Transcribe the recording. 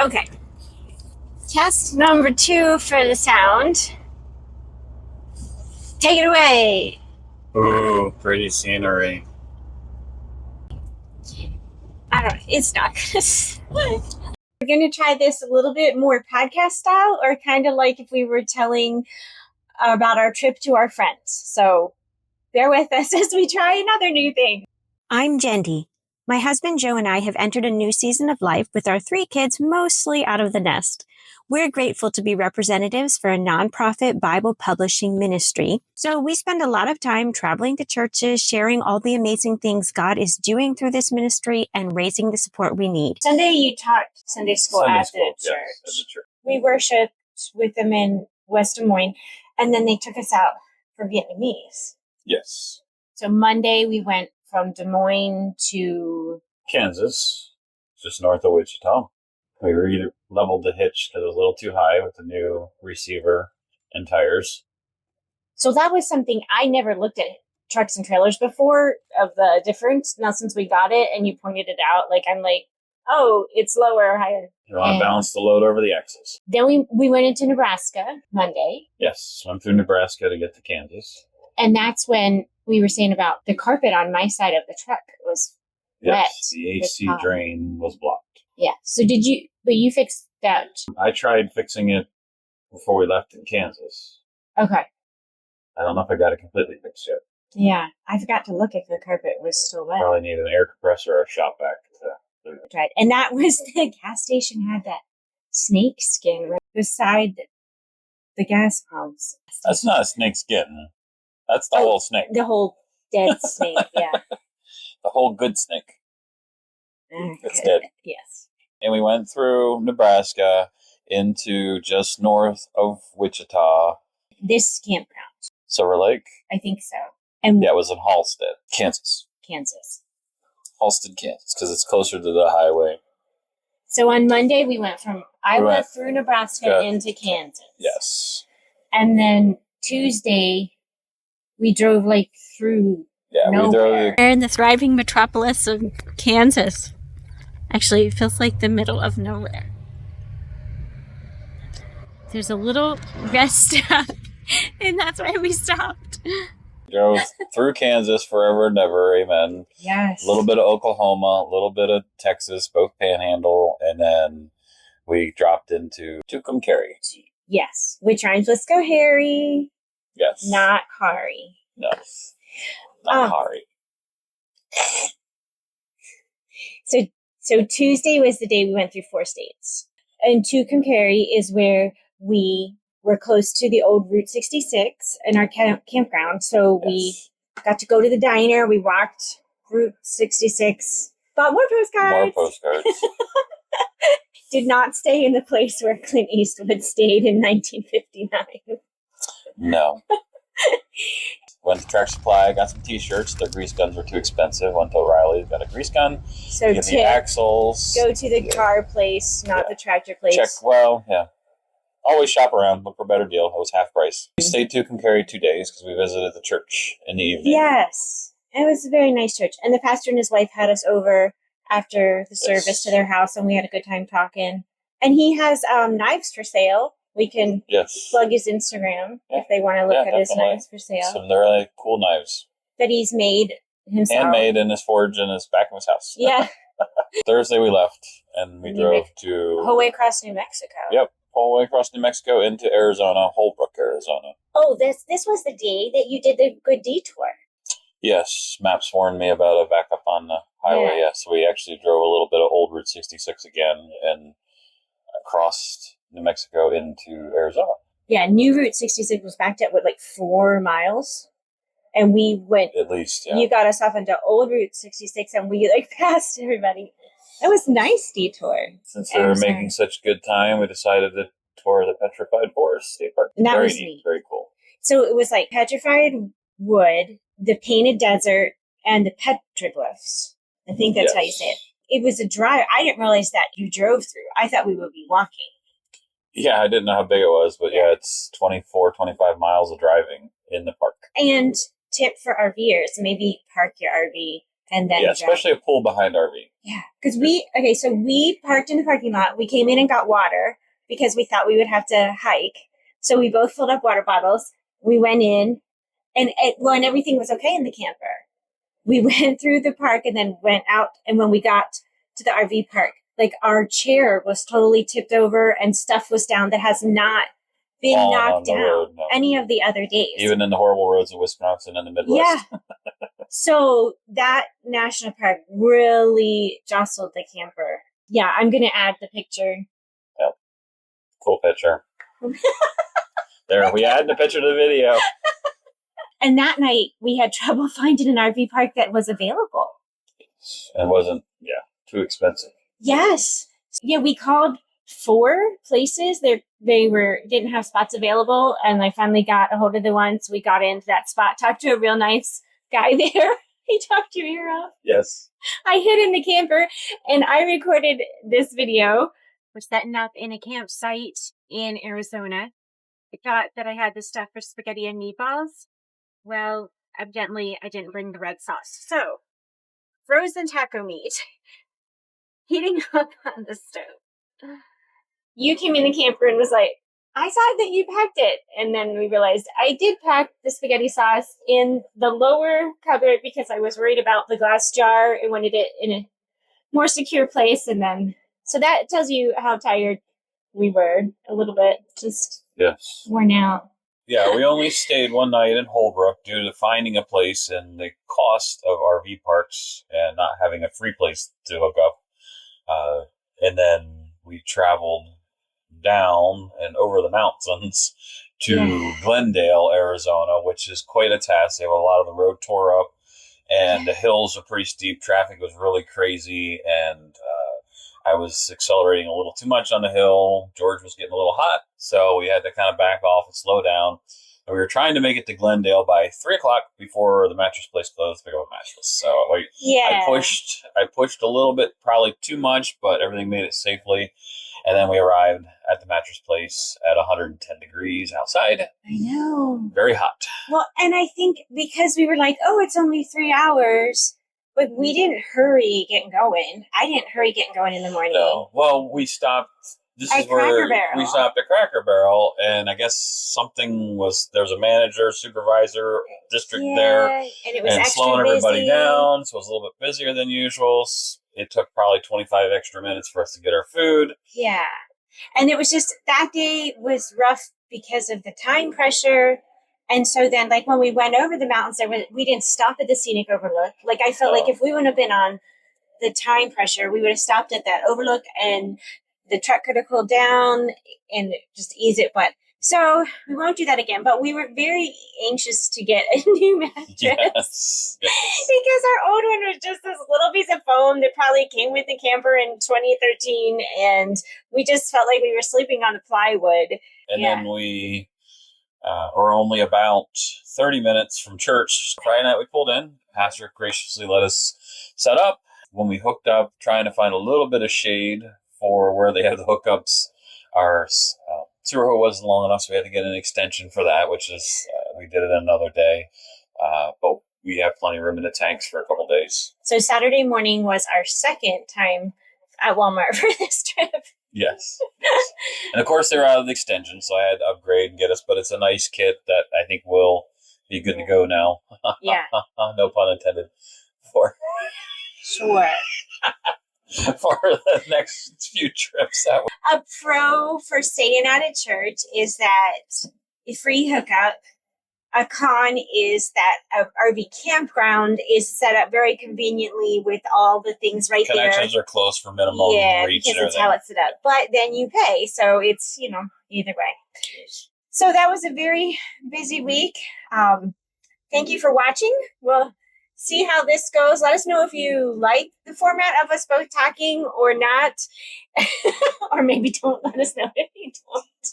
Okay. Test number 2 for the sound. Take it away. Ooh, pretty scenery. I don't know. It's not good. We're going to try this a little bit more podcast style, or kind of like if we were telling about our trip to our friends. So bear with us as we try another new thing. I'm Jendi. My husband Joe and I have entered a new season of life with our 3 kids mostly out of the nest. We're grateful to be representatives for a nonprofit Bible publishing ministry. So we spend a lot of time traveling to churches, sharing all the amazing things God is doing through this ministry, and raising the support we need. Sunday, you taught Sunday school at the church. We worshiped with them in West Des Moines, and then they took us out for Vietnamese. Yes. So Monday, we went from Des Moines to Kansas, just north of Wichita. We leveled the hitch because it was a little too high with the new receiver and tires. So that was something I never looked at trucks and trailers before of the difference. Now, since we got it and you pointed it out, I'm like, oh, it's lower or higher. You want to balance the load over the axles. Then we went into Nebraska Monday. Yes, went through Nebraska to get to Kansas. And that's when we were saying about the carpet on my side of the truck was wet. The AC drain was blocked. Yeah. So but you fixed that? I tried fixing it before we left in Kansas. Okay. I don't know if I got it completely fixed yet. Yeah. I forgot to look if the carpet was still wet. Probably need an air compressor or a shop vac to tried. And that was the gas station had that snake skin right beside the gas pumps. That's not a snake skin. That's the whole snake. The whole dead snake, yeah. The whole good snake. It's dead. Yes. And we went through Nebraska into just north of Wichita. This campground. Silver Lake? I think so. And yeah, it was in Halstead, Kansas. Halstead, Kansas, because it's closer to the highway. So on Monday, we went from Iowa through Nebraska into Kansas. Yes. And then Tuesday, we drove through nowhere. We're in the thriving metropolis of Kansas. Actually, it feels like the middle of nowhere. There's a little rest stop, and that's where we stopped. Drove through Kansas forever and ever, amen. Yes. A little bit of Oklahoma, a little bit of Texas, both Panhandle, and then we dropped into Tucumcari. Yes, which rhymes with Schoharie. Yes. Not Kari. No. Not Kari. So Tuesday was the day we went through 4 states. And Tucumcari is where we were close to the old Route 66 in our campground. So we got to go to the diner. We walked Route 66. Bought more postcards. Did not stay in the place where Clint Eastwood stayed in 1959. No. Went to Tractor Supply, got some t-shirts. Their grease guns were too expensive. Went to O'Reilly's, got a grease gun. So get the axles. Go to the car place, not the tractor place. Always shop around, look for a better deal. It was half price. We stayed Tucumcari 2 days because we visited the church in the evening. Yes. It was a very nice church. And the pastor and his wife had us over after the service to their house, and we had a good time talking. And he has knives for sale. We can plug his Instagram if they want to look at his knives for sale. Some really cool knives. That he's made himself. Handmade in his forge in his back of his house. Yeah. Thursday we left, and we drove to... whole way across New Mexico. Yep. Whole way across New Mexico into Arizona, Holbrook, Arizona. Oh, this was the day that you did the good detour. Yes, maps warned me about a backup on the highway. Yeah. So we actually drove a little bit of old Route 66 again and crossed New Mexico into Arizona. Yeah, new Route 66 was backed up with 4 miles. And we went... At least, You got us off into old Route 66 and we passed everybody. It was a nice detour. Since we were making such good time, we decided to tour the Petrified Forest State Park. And that very was neat. Very cool. So it was petrified wood, the painted desert, and the petroglyphs. I think that's how you say it. It was a drive. I didn't realize that you drove through. I thought we would be walking. Yeah, I didn't know how big it was, but it's 24, 25 miles of driving in the park. And tip for RVers, maybe park your RV and then especially a pool behind RV. Yeah, because we parked in the parking lot. We came in and got water because we thought we would have to hike. So we both filled up water bottles. We went in, and everything was okay in the camper. We went through the park and then went out. And when we got to the RV park, like our chair was totally tipped over and stuff was down that has not been knocked down road, no. any of the other days. Even in the horrible roads of Wisconsin and the Midwest. Yeah. So that national park really jostled the camper. Yeah, I'm going to add the picture. Yep. Cool picture. There, we added the picture to the video. And that night, we had trouble finding an RV park that was available. And wasn't, too expensive. Yes. Yeah, we called 4 places. They didn't have spots available, and I finally got a hold of the ones. We got into that spot, talked to a real nice guy there. He talked your ear off. Yes. I hid in the camper, and I recorded this video. We're setting up in a campsite in Arizona. I thought that I had the stuff for spaghetti and meatballs. Well, evidently, I didn't bring the red sauce. So, frozen taco meat. Heating up on the stove. You came in the camper and was like, I saw that you packed it. And then we realized I did pack the spaghetti sauce in the lower cupboard because I was worried about the glass jar and wanted it in a more secure place. And then, so that tells you how tired we were a little bit, just worn out. Yeah, we only stayed one night in Holbrook due to finding a place and the cost of RV parks and not having a free place to hook up. And then we traveled down and over the mountains to Glendale, Arizona, which is quite a task. They have a lot of the road tore up, and the hills are pretty steep. Traffic was really crazy, and I was accelerating a little too much on the hill. George was getting a little hot, so we had to kind of back off and slow down. And we were trying to make it to Glendale by 3 o'clock before the mattress place closed to pick up a mattress. So I pushed a little bit, probably too much, but everything made it safely. And then we arrived at the mattress place at 110 degrees outside. I know. Very hot. Well, and I think because we were like, oh, it's only 3 hours, but we didn't hurry getting going. I didn't hurry getting going in the morning. No. Well, we stopped. This is where we stopped at Cracker Barrel, and I guess there was a manager, supervisor, district there, and it was extra slowing everybody busy. down, so it was a little bit busier than usual. It took probably 25 extra minutes for us to get our food. Yeah, and it was just, that day was rough because of the time pressure, and so then, like, when we went over the mountains, we didn't stop at the scenic overlook. Like, I felt like if we wouldn't have been on the time pressure, we would have stopped at that overlook and the truck could have cooled down and just ease it. But so we won't do that again. But we were very anxious to get a new mattress Yes. because our old one was just this little piece of foam that probably came with the camper in 2013, and we just felt like we were sleeping on the plywood. And then we were only about 30 minutes from church. Friday night we pulled in. Pastor graciously let us set up. When we hooked up, trying to find a little bit of shade for where they have the hookups, our sewer hose wasn't long enough, so we had to get an extension for that, which is, we did it another day. But we have plenty of room in the tanks for a couple days. So Saturday morning was our second time at Walmart for this trip. Yes. And of course, they were out of the extension, so I had to upgrade and get us, but it's a nice kit that I think will be good to go now. Yeah. No pun intended. Sure. For the next few trips. A pro for staying at a church is that a free hookup. A con is that a RV campground is set up very conveniently with all the things right there. Connections are close for minimum reach. Because it's how it's set up. But then you pay, so it's, either way. So that was a very busy week. Thank you for watching. We'll see how this goes. Let us know if you like the format of us both talking or not. Or maybe don't let us know if you don't.